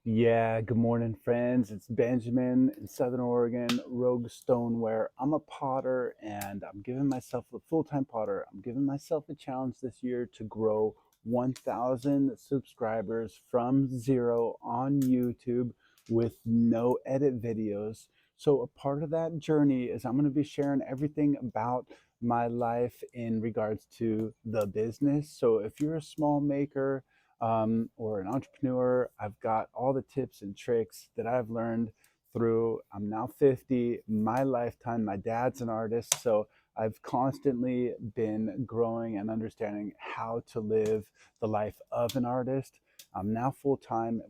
Yeah, good morning, friends. It's Benjamin in Southern Oregon, Rogue Stoneware. I'm a potter and I'm giving myself a full-time potter. I'm giving myself a challenge this year to grow 1,000 subscribers from zero on YouTube with no edit videos. So, a part of that journey is I'm going to be sharing everything about my life in regards to the business. So, if you're a small maker, or an entrepreneur, I've got all the tips and tricks that I've learned through, I'm now 50, my lifetime. My dad's an artist, so I've constantly been growing and understanding how to live the life of an artist. I'm now full time.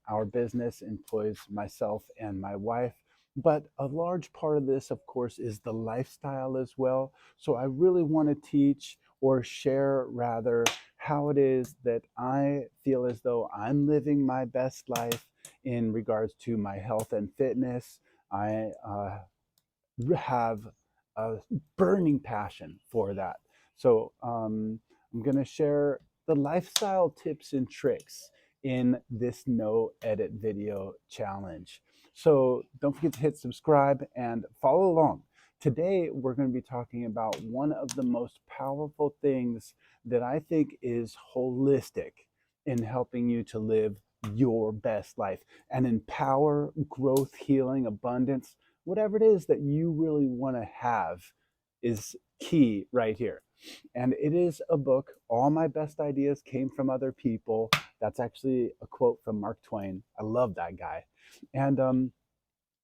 Our business employs myself and my wife. But a large part of this, of course, is the lifestyle as well. So I really want to teach or share rather how it is that I feel as though I'm living my best life in regards to my health and fitness. I have a burning passion for that. So I'm going to share the lifestyle tips and tricks in this no edit video challenge. So don't forget to hit subscribe and follow along. Today, we're going to be talking about one of the most powerful things that I think is holistic in helping you to live your best life and empower growth, healing, abundance, whatever it is that you really want to have is key right here. And it is a book. All my best ideas came from other people. That's actually a quote from Mark Twain. I love that guy. And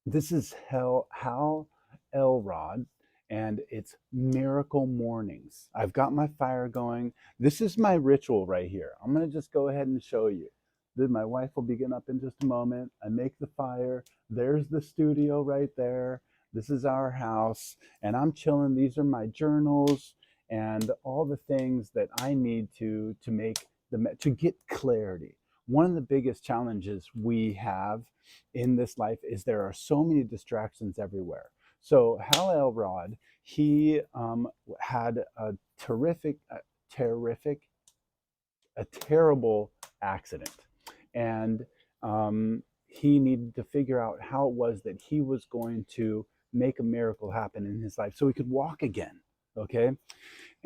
this is Hal Elrod, and it's Miracle Mornings. I've got my fire going. This is my ritual right here. I'm going to just go ahead and show you. Then my wife will be getting up in just a moment. I make the fire. There's the studio right there. This is our house, and I'm chilling. These are my journals and all the things that I need to make to get clarity. One of the biggest challenges we have in this life is there are so many distractions everywhere. So Hal Elrod, he had a terrific, a terrible accident, and he needed to figure out how it was that he was going to make a miracle happen in his life so he could walk again. Okay,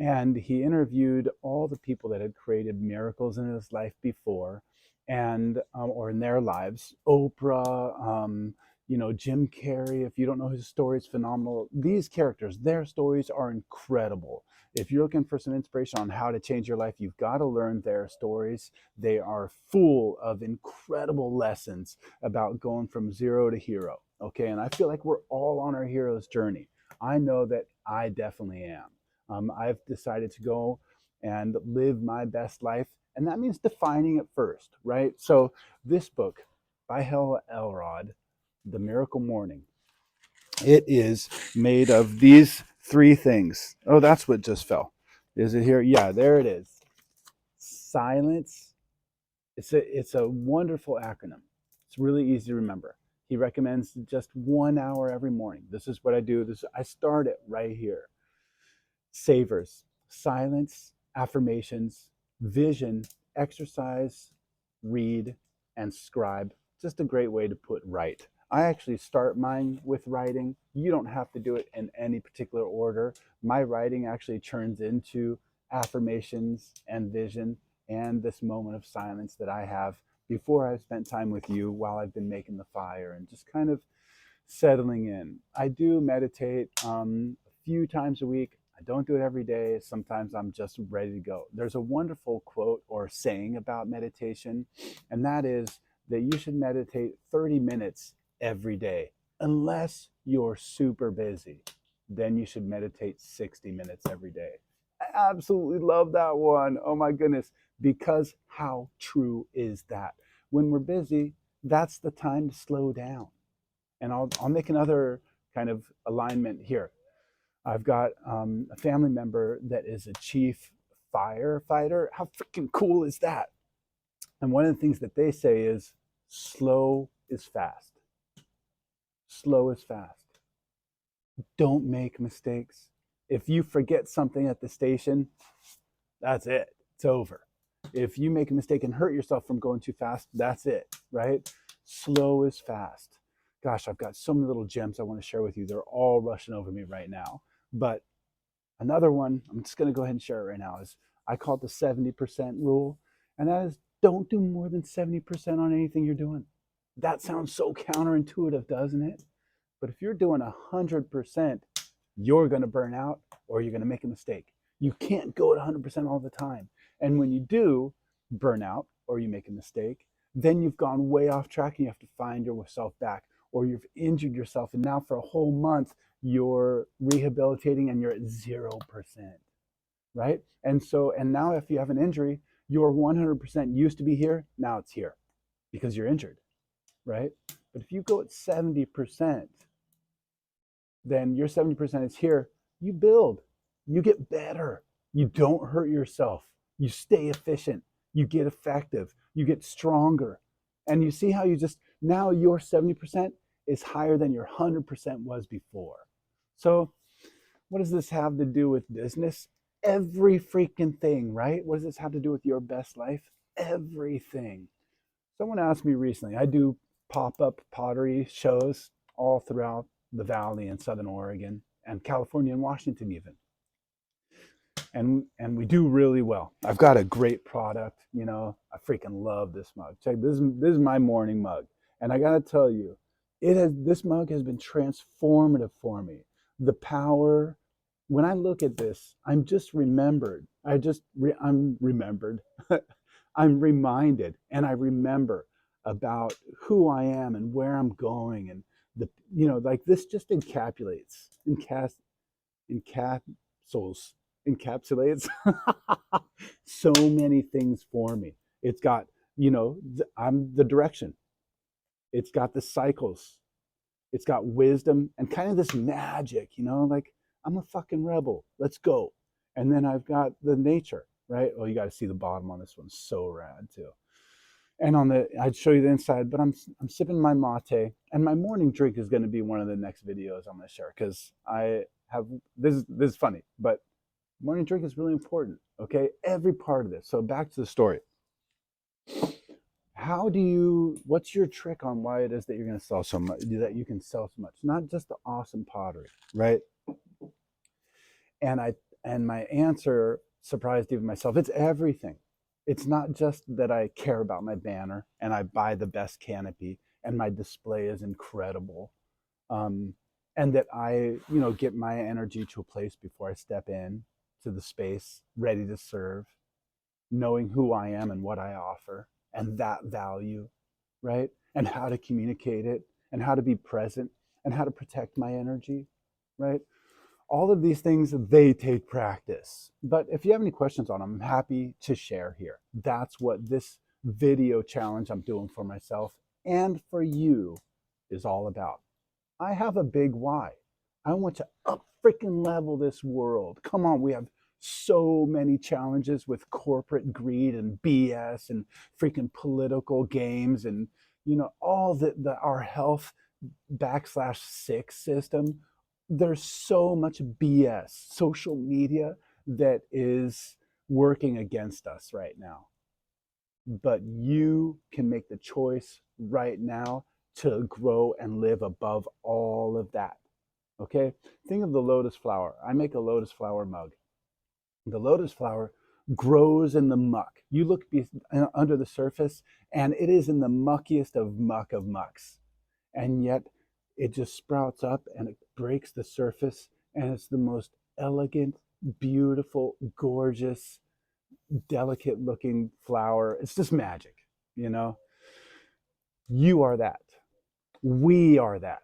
and he interviewed all the people that had created miracles in his life before, and or in their lives. Oprah, Jim Carrey. If you don't know, his story is phenomenal. These characters, their stories are incredible. If you're looking for some inspiration on how to change your life, you've got to learn their stories. They are full of incredible lessons about going from zero to hero. Okay, and I feel like we're all on our hero's journey. I know that I definitely am. I've decided to go and live my best life, and that means defining it first, right? So, this book by Hal Elrod, The Miracle Morning, it is made of these three things. Oh, that's what just fell. Is it here? Yeah, there it is. Silence. It's a wonderful acronym. It's really easy to remember. He recommends just 1 hour every morning. This is what I do. I start it right here. Savers, silence, affirmations, vision, exercise, read, and scribe. Just a great way to put write. I actually start mine with writing. You don't have to do it in any particular order. My writing actually turns into affirmations and vision and this moment of silence that I have before I've spent time with you while I've been making the fire and just kind of settling in. I do meditate a few times a week. I don't do it every day. Sometimes I'm just ready to go. There's a wonderful quote or saying about meditation, and that is that you should meditate 30 minutes every day, unless you're super busy. Then you should meditate 60 minutes every day. I absolutely love that one. Oh my goodness. Because how true is that? When we're busy, that's the time to slow down. And I'll make another kind of alignment here. I've got a family member that is a chief firefighter. How freaking cool is that? And one of the things that they say is slow is fast. Slow is fast. Don't make mistakes. If you forget something at the station, that's it. It's over. If you make a mistake and hurt yourself from going too fast, that's it. right? Slow is fast. Gosh, I've got so many little gems I want to share with you. They're all rushing over me right now. But another one, I'm just going to go ahead and share it right now, is I call it the 70% rule. And that is, don't do more than 70% on anything you're doing. That sounds so counterintuitive, doesn't it? But if you're doing 100%, you're going to burn out or you're going to make a mistake. You can't go at 100% all the time. And when you do burn out or you make a mistake, then you've gone way off track and you have to find yourself back, or you've injured yourself. And now for a whole month, you're rehabilitating and you're at 0%, right? And now if you have an injury, your 100% used to be here, now it's here because you're injured, right? But if you go at 70%, then your 70% is here. You build, you get better, you don't hurt yourself, you stay efficient, you get effective, you get stronger. And you see how you just, now your 70% is higher than your 100% was before. So what does this have to do with business? Every freaking thing, right? What does this have to do with your best life? Everything. Someone asked me recently, I do pop-up pottery shows all throughout the valley in Southern Oregon and California and Washington even. And we do really well. I've got a great product, you know. I freaking love this mug. Check this is my morning mug. And I got to tell you, this mug has been transformative for me. The power, when I look at this, I'm just remembered. I'm remembered. I'm reminded and I remember about who I am and where I'm going, and like this just encapsulates so many things for me. It's got, I'm the direction. It's got the cycles. It's got wisdom and kind of this magic, like I'm a fucking rebel. Let's go. And then I've got the nature, right? Oh, you got to see the bottom on this one. So rad too. And I'd show you the inside, but I'm sipping my mate, and my morning drink is going to be one of the next videos I'm going to share, because I have this is funny, but morning drink is really important. Okay, every part of this. So back to the story. What's your trick on why it is that you're going to sell so much, that you can sell so much? Not just the awesome pottery, right? And my answer surprised even myself. It's everything. It's not just that I care about my banner and I buy the best canopy and my display is incredible, and that I get my energy to a place before I step in to the space ready to serve, knowing who I am and what I offer and that value, right? And how to communicate it and how to be present and how to protect my energy, right? All of these things, they take practice. But if you have any questions on them, I'm happy to share here. That's what this video challenge I'm doing for myself and for you is all about. I have a big why. I want to up freaking level this world. Come on, we have so many challenges with corporate greed and BS and freaking political games and all our health /sick system. There's so much BS, social media, that is working against us right now. But you can make the choice right now to grow and live above all of that. Okay? Think of the lotus flower. I make a lotus flower mug. The lotus flower grows in the muck. You look under the surface, and it is in the muckiest of mucks. And yet it just sprouts up and it breaks the surface, and it's the most elegant, beautiful, gorgeous, delicate looking flower. It's just magic. You are that. We are that.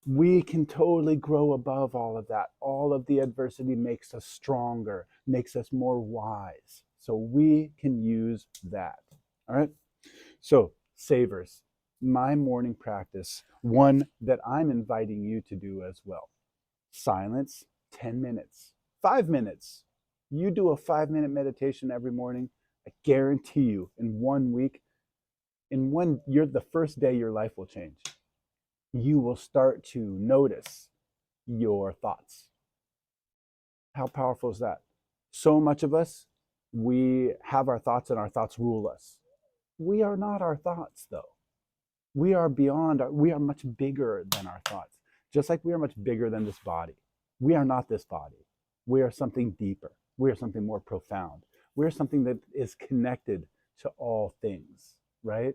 We can totally grow above all of that. All of the adversity makes us stronger, makes us more wise. So we can use that. All right. So savers, my morning practice, one that I'm inviting you to do as well. Silence, 10 minutes, 5 minutes. You do a 5-minute meditation every morning. I guarantee you in 1 week, the first day your life will change. You will start to notice your thoughts. How powerful is that? So much of us, we have our thoughts and our thoughts rule us. We are not our thoughts, though. We are beyond, we are much bigger than our thoughts. Just like we are much bigger than this body. We are not this body. We are something deeper. We are something more profound. We are something that is connected to all things, right?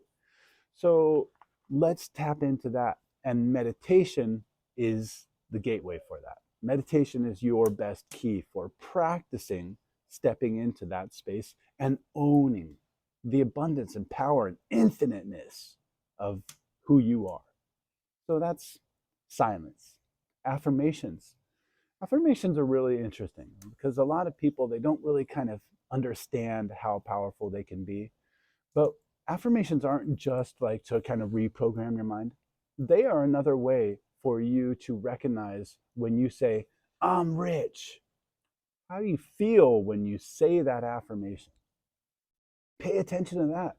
So let's tap into that. And meditation is the gateway for that. Meditation is your best key for practicing stepping into that space and owning the abundance and power and infiniteness of who you are. So that's silence. Affirmations. Affirmations are really interesting because a lot of people, they don't really kind of understand how powerful they can be. But affirmations aren't just like to kind of reprogram your mind. They are another way for you to recognize when you say, I'm rich. How do you feel when you say that affirmation? Pay attention to that.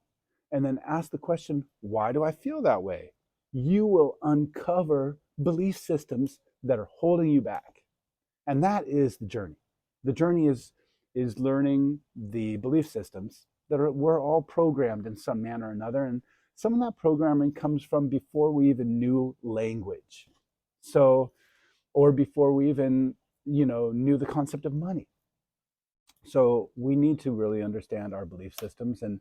And then ask the question, why do I feel that way? You will uncover belief systems that are holding you back. And that is the journey. The journey is learning the belief systems that are, we're all programmed in some manner or another. And some of that programming comes from before we even knew language. So, or before we even, knew the concept of money. So we need to really understand our belief systems, and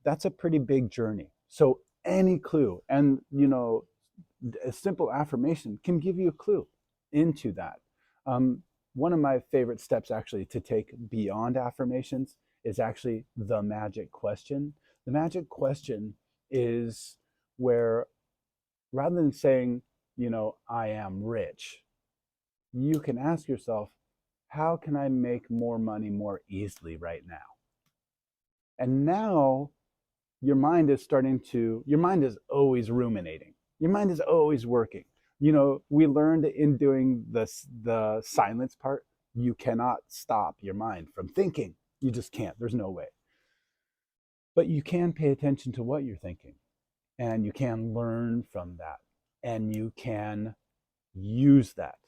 that's a pretty big journey. So any clue, and a simple affirmation can give you a clue into that. One of my favorite steps actually to take beyond affirmations is actually the magic question. The magic question is where, rather than saying, I am rich, you can ask yourself, how can I make more money more easily right now? And now your mind is always ruminating. Your mind is always working. We learned in doing the silence part, you cannot stop your mind from thinking. You just can't. There's no way. But you can pay attention to what you're thinking, and you can learn from that, and you can use that.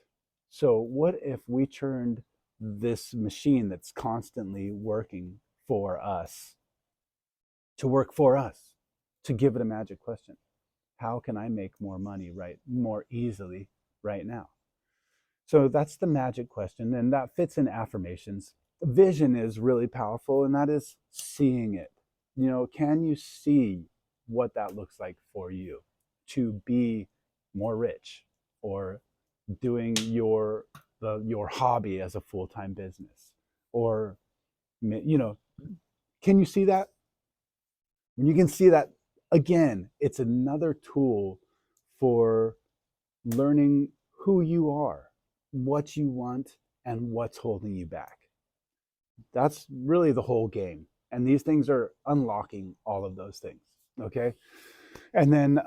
So what if we turned this machine that's constantly working for us to work for us, to give it a magic question? How can I make more money more easily right now? So that's the magic question, and that fits in affirmations. Vision is really powerful, and that is seeing it. Can you see what that looks like for you to be more rich, or doing your hobby as a full-time business, or can you see that? When you can see that, again, it's another tool for learning who you are, what you want, and what's holding you back. That's really the whole game. And these things are unlocking all of those things. Okay. And then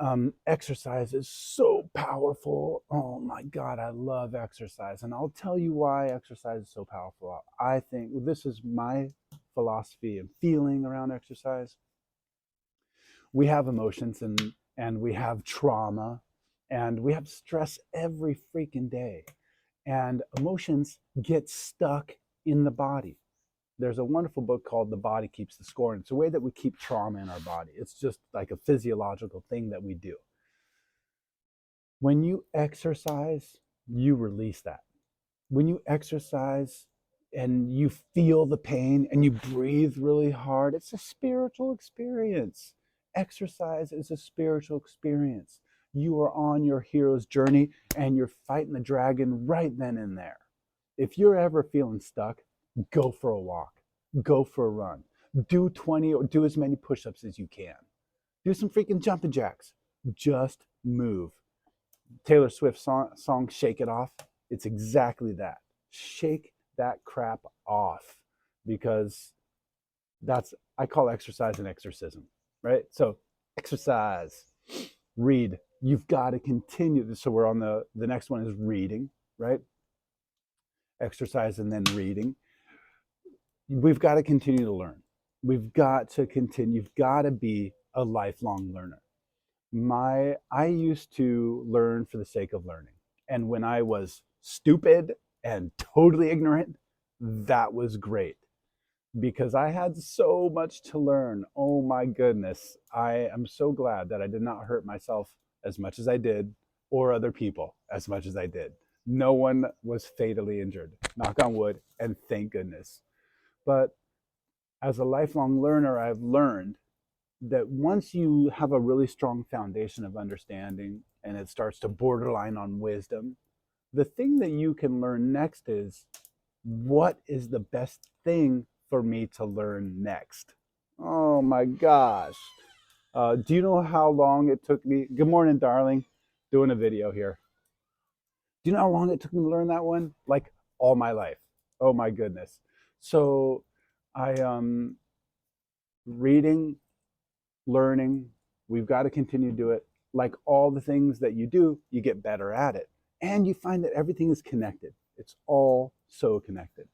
exercise is so powerful. Oh my God, I love exercise. And I'll tell you why exercise is so powerful. I think this is my philosophy and feeling around exercise. We have emotions, and we have trauma, and we have stress every freaking day. And emotions get stuck in the body. There's a wonderful book called The Body Keeps the Score. And it's a way that we keep trauma in our body. It's just like a physiological thing that we do. When you exercise, you release that. When you exercise and you feel the pain and you breathe really hard, it's a spiritual experience. Exercise is a spiritual experience. You are on your hero's journey and you're fighting the dragon right then and there. If you're ever feeling stuck, go for a walk, go for a run, do 20 or do as many push-ups as you can. Do some freaking jumping jacks. Just move. Taylor Swift's song Shake It Off, it's exactly that. Shake that crap off, because I call exercise an exorcism, right? So exercise, read. You've got to continue. So we're on the next one is reading, right? Exercise and then reading. We've got to continue to learn. We've got to continue. You've got to be a lifelong learner. I used to learn for the sake of learning. And when I was stupid and totally ignorant, that was great. because I had so much to learn. Oh my goodness. I am so glad that I did not hurt myself as much as I did, or other people as much as I did. No one was fatally injured, knock on wood, and thank goodness. But as a lifelong learner, I've learned that once you have a really strong foundation of understanding and it starts to borderline on wisdom, the thing that you can learn next is, what is the best thing for me to learn next? Oh my gosh. Do you know how long it took me? Good morning, darling. Doing a video here. Do you know how long it took me to learn that one? Like all my life. Oh my goodness. So I reading, learning, we've got to continue to do it. Like all the things that you do, you get better at it. And you find that everything is connected. It's all so connected.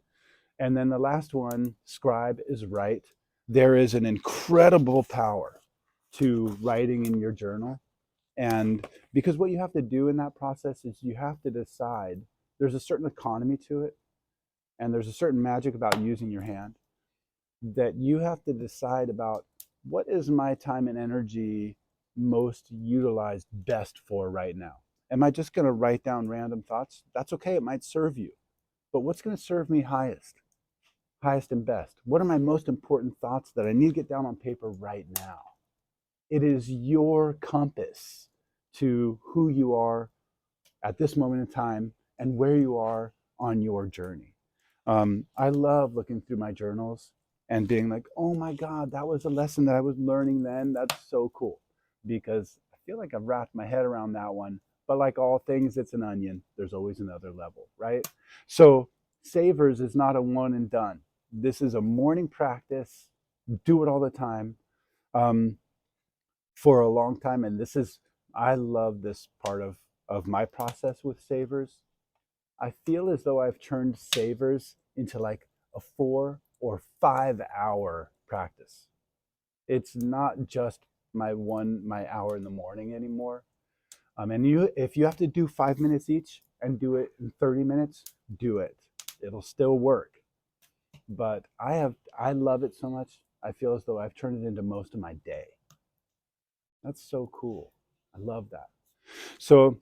And then the last one, scribe, is write. There is an incredible power to writing in your journal. And because what you have to do in that process is you have to decide, there's a certain economy to it, and there's a certain magic about using your hand, that you have to decide about, what is my time and energy most utilized best for right now? Am I just going to write down random thoughts? That's okay, it might serve you. But what's going to serve me highest? Highest and best? What are my most important thoughts that I need to get down on paper right now? It is your compass to who you are at this moment in time and where you are on your journey. I love looking through my journals and being like, oh my God, that was a lesson that I was learning then. That's so cool, because I feel like I've wrapped my head around that one. But like all things, it's an onion. There's always another level, right? So Savers is not a one and done. This is a morning practice. Do it all the time, um, for a long time. And this is, I love this part of my process with Savers. I feel as though I've turned Savers into like a 4 or 5 hour practice. It's not just my hour in the morning anymore. And if you have to do 5 minutes each and do it in 30 minutes, do it. It'll still work. But I love it so much. I feel as though I've turned it into most of my day. That's so cool. I love that. So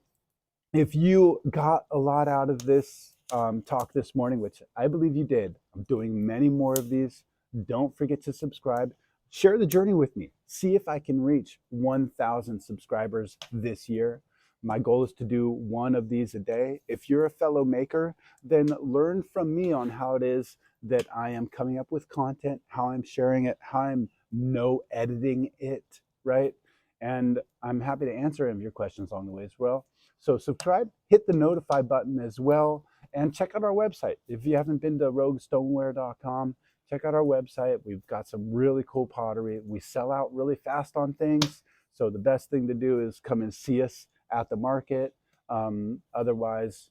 if you got a lot out of this talk this morning, which I believe you did, I'm doing many more of these. Don't forget to subscribe. Share the journey with me. See if I can reach 1,000 subscribers this year. My goal is to do one of these a day. If you're a fellow maker, then learn from me on how it is that I am coming up with content, how I'm sharing it, how I'm no editing it, right? And I'm happy to answer any of your questions along the way as well. So subscribe, hit the notify button as well, and check out our website. If you haven't been to roguestoneware.com, check out our website. We've got some really cool pottery. We sell out really fast on things. So the best thing to do is come and see us at the market. Otherwise,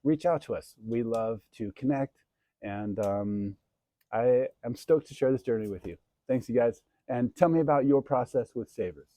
reach out to us. We love to connect. And I am stoked to share this journey with you. Thanks, you guys. And tell me about your process with Savers.